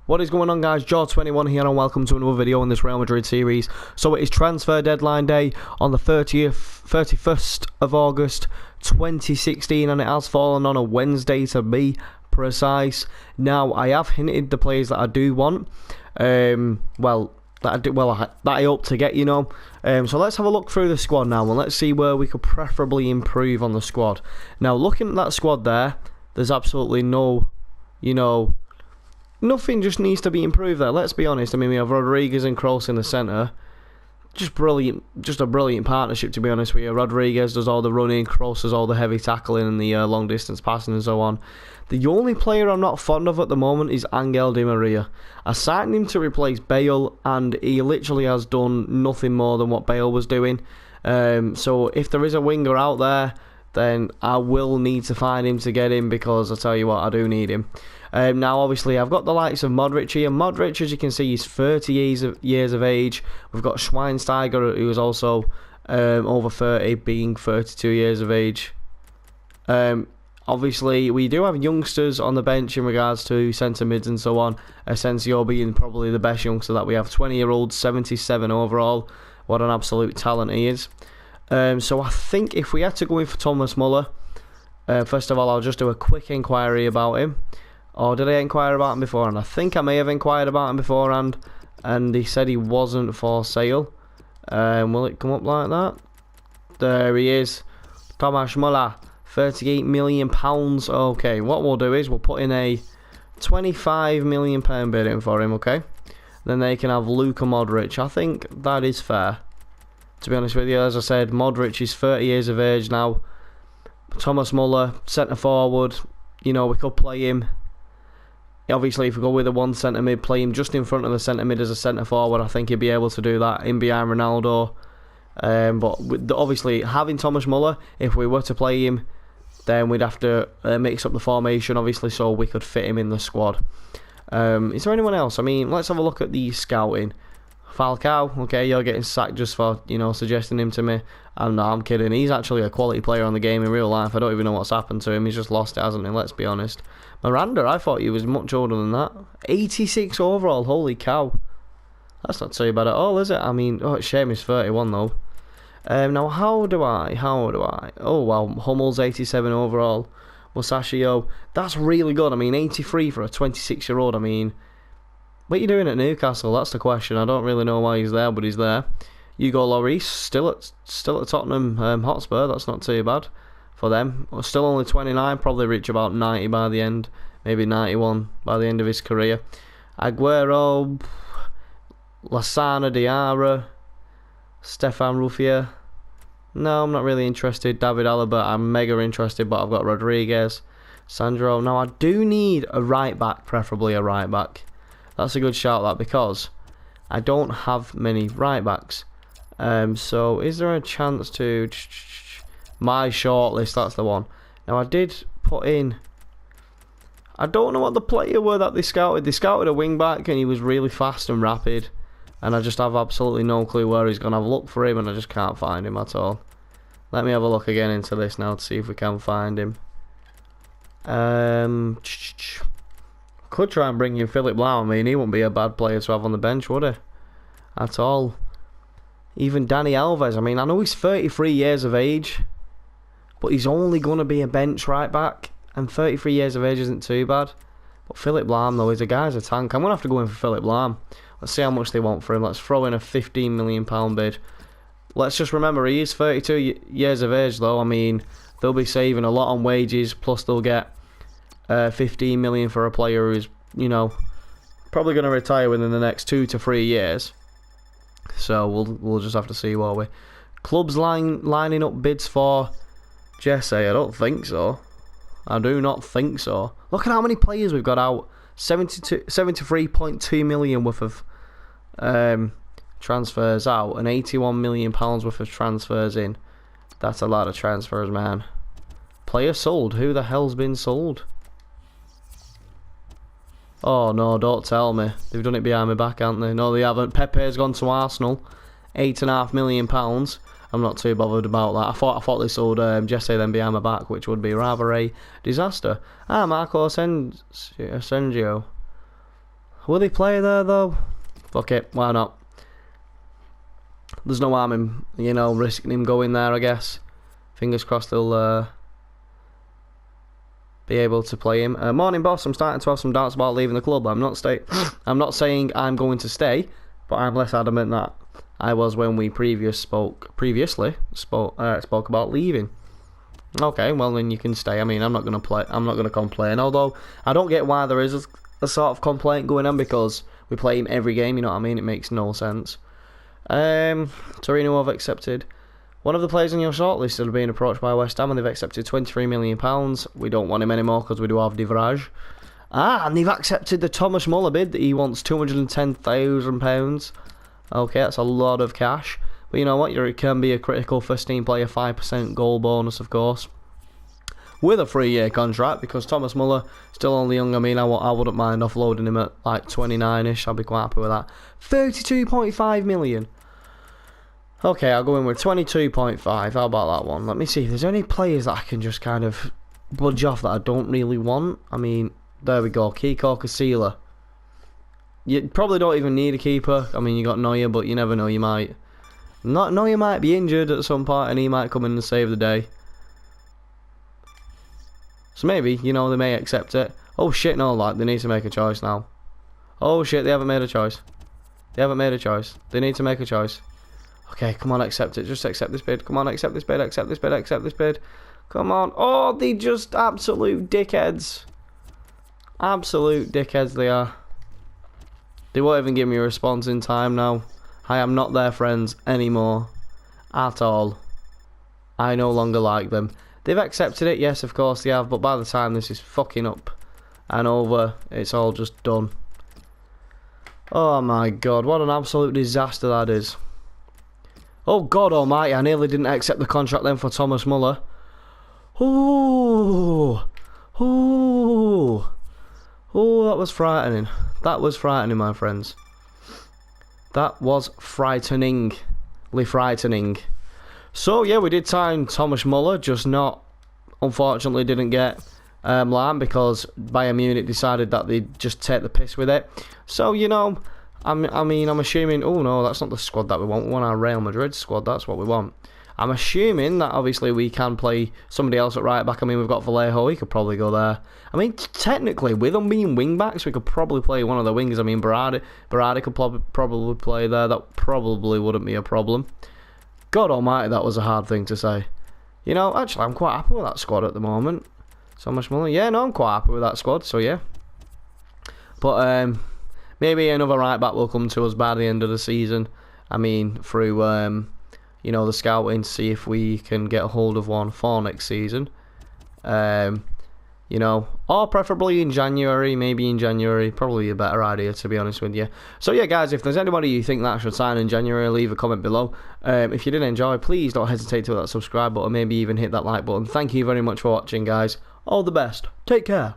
What is going on, guys? Joe21 here and welcome to another video in this Real Madrid series. So it is transfer deadline day on the 31st of August 2016 and it has fallen on a Wednesday to be precise. Now I have hinted the players that I do want, that I hope to get, so let's have a look through the squad now and let's see where we could preferably improve on the squad. Now looking at that squad there's absolutely no, nothing just needs to be improved there. Let's be honest. I mean, we have Rodriguez and Kroos in the centre. Just brilliant. Just a brilliant partnership, to be honest with you. Rodriguez does all the running, Kroos does all the heavy tackling and the long distance passing and so on. The only player I'm not fond of at the moment is Angel Di Maria. I signed him to replace Bale and he literally has done nothing more than what Bale was doing. So if there is a winger out there, then I will need to find him to get him, because I tell you what, I do need him. Now obviously I've got the likes of Modric here. Modric, as you can see, he's 30 years of age. We've got Schweinsteiger, who is also over 30, being 32 years of age. Obviously we do have youngsters on the bench in regards to centre mids and so on. Asensio being probably the best youngster that we have, 20-year-old, 77 overall. What an absolute talent he is. So I think if we had to go in for Thomas Muller, first of all I'll just do a quick inquiry about him. Or did I inquire about him beforehand? I think I may have inquired about him beforehand, and he said he wasn't for sale. Will it come up like that? There he is, Thomas Muller, £38 million. Okay, what we'll do is we'll put in a £25 million bid in for him, okay? Then they can have Luka Modric. I think that is fair, to be honest with you. As I said, Modric is 30 years of age now. Thomas Muller, centre forward, we could play him. Obviously, if we go with a one centre mid, play him just in front of the centre mid as a centre forward, I think he'd be able to do that in behind Ronaldo. But obviously, having Thomas Muller, if we were to play him, then we'd have to mix up the formation, obviously, so we could fit him in the squad. Is there anyone else? I mean, let's have a look at the scouting. Falcao, okay, you're getting sacked just for, suggesting him to me. No, I'm kidding. He's actually a quality player on the game in real life. I don't even know what's happened to him. He's just lost it, hasn't he? Let's be honest. Miranda, I thought he was much older than that. 86 overall, holy cow. That's not too bad at all, is it? I mean, it's a shame he's 31 though. Now, how do I? Oh, wow, Hummel's 87 overall. Musashio, that's really good. I mean, 83 for a 26-year-old. I mean, what are you doing at Newcastle? That's the question. I don't really know why he's there, but he's there. Hugo Lloris, still at Tottenham Hotspur. That's not too bad for them. Still only 29, probably reach about 90 by the end, maybe 91 by the end of his career. Aguero, Lassana Diarra, Stefan Ruffier. No, I'm not really interested. David Alaba, I'm mega interested, but I've got Rodriguez, Sandro. Now I do need a right back, preferably a right back. That's a good shout, that, because I don't have many right backs. So is there a chance to my shortlist? That's the one. Now I did put in, I don't know what the player were that they scouted. They scouted a wing back and he was really fast and rapid, and I just have absolutely no clue where he's gone. I've looked for him and I just can't find him at all. Let me have a look again into this now to see if we can find him. Could try and bring in Philip Lahm. I mean, he wouldn't be a bad player to have on the bench, would he? At all. Even Dani Alves. I mean, I know he's 33 years of age, but he's only going to be a bench right back, and 33 years of age isn't too bad. But Philip Lahm, though, is a guy's a tank. I'm going to have to go in for Philip Lahm. Let's see how much they want for him. Let's throw in a £15 million bid. Let's just remember, he is 32 years of age, though. I mean, they'll be saving a lot on wages, plus they'll get 15 million for a player who's, probably going to retire within the next 2 to 3 years. So we'll just have to see, won't we? Clubs lining up bids for Jesse. I don't think so. I do not think so. Look at how many players we've got out. 73.2 million worth of transfers out and 81 million pounds worth of transfers in. That's a lot of transfers, man. Player sold. Who the hell's been sold? Oh no, don't tell me. They've done it behind my back, haven't they? No, they haven't. Pepe's gone to Arsenal. £8.5 million. I'm not too bothered about that. I thought they sold Jesse then behind my back, which would be rather a disaster. Marco Asensio. Will he play there though? Fuck it, why not? There's no harm in, you know, risking him going there, I guess. Fingers crossed he'll be able to play him. Morning, boss. I'm starting to have some doubts about leaving the club. I'm not saying I'm going to stay, but I'm less adamant that I was when we previously spoke about leaving. Okay, well then you can stay. I mean, I'm not gonna complain. Although I don't get why there is a sort of complaint going on, because we play him every game. You know what I mean? It makes no sense. Torino have accepted. One of the players on your shortlist have been approached by West Ham and they've accepted £23 million. We don't want him anymore because we do have Divraj. And they've accepted the Thomas Muller bid that he wants £210,000. Okay, that's a lot of cash. But you know what? It can be a critical first team player, 5% goal bonus, of course. With a 3-year contract, because Thomas Muller still only young. I mean, I wouldn't mind offloading him at like 29ish. I'd be quite happy with that. 32.5 million. Okay, I'll go in with 22.5. How about that one? Let me see if there's any players that I can just kind of budge off that I don't really want. I mean, there we go. Kiko Casilla. You probably don't even need a keeper. I mean, you got Neuer, but you never know. You might Neuer might be injured at some point, and he might come in and save the day. So maybe, you know, they may accept it. Oh shit, no, like, they need to make a choice now. Oh shit, they haven't made a choice. They haven't made a choice. They need to make a choice. Okay, come on, accept it. Just accept this bid. Come on, accept this bid, accept this bid, accept this bid. Come on. Oh, they just absolute dickheads. Absolute dickheads they are. They won't even give me a response in time now. I am not their friends anymore. At all. I no longer like them. They've accepted it, yes, of course they have, but by the time this is fucking up and over, it's all just done. Oh my god, what an absolute disaster that is. Oh god almighty, I nearly didn't accept the contract then for Thomas Muller. Ooh. Ooh. Oh, that was frightening. That was frightening, my friends. That was frighteningly frightening. So yeah, we did sign Thomas Muller, just not, unfortunately didn't get Lam, because Bayern Munich decided that they'd just take the piss with it. So, you know, I'm assuming, oh no, that's not the squad that we want. We want our Real Madrid squad, that's what we want. I'm assuming that obviously we can play somebody else at right back. I mean, we've got Vallejo, he could probably go there. I mean, technically, with them being wing backs, we could probably play one of the wings. I mean, Berardi could probably play there. That probably wouldn't be a problem. God almighty, that was a hard thing to say. You know, actually, I'm quite happy with that squad at the moment. So much money. Yeah, no, I'm quite happy with that squad, so yeah. But maybe another right back will come to us by the end of the season. I mean, through, you know, the scouting, to see if we can get a hold of one for next season. You know, or preferably in January, maybe in January, probably a better idea, to be honest with you. So yeah, guys, if there's anybody you think that should sign in January, leave a comment below. If you did enjoy, please don't hesitate to hit that subscribe button, maybe even hit that like button. Thank you very much for watching, guys. All the best. Take care.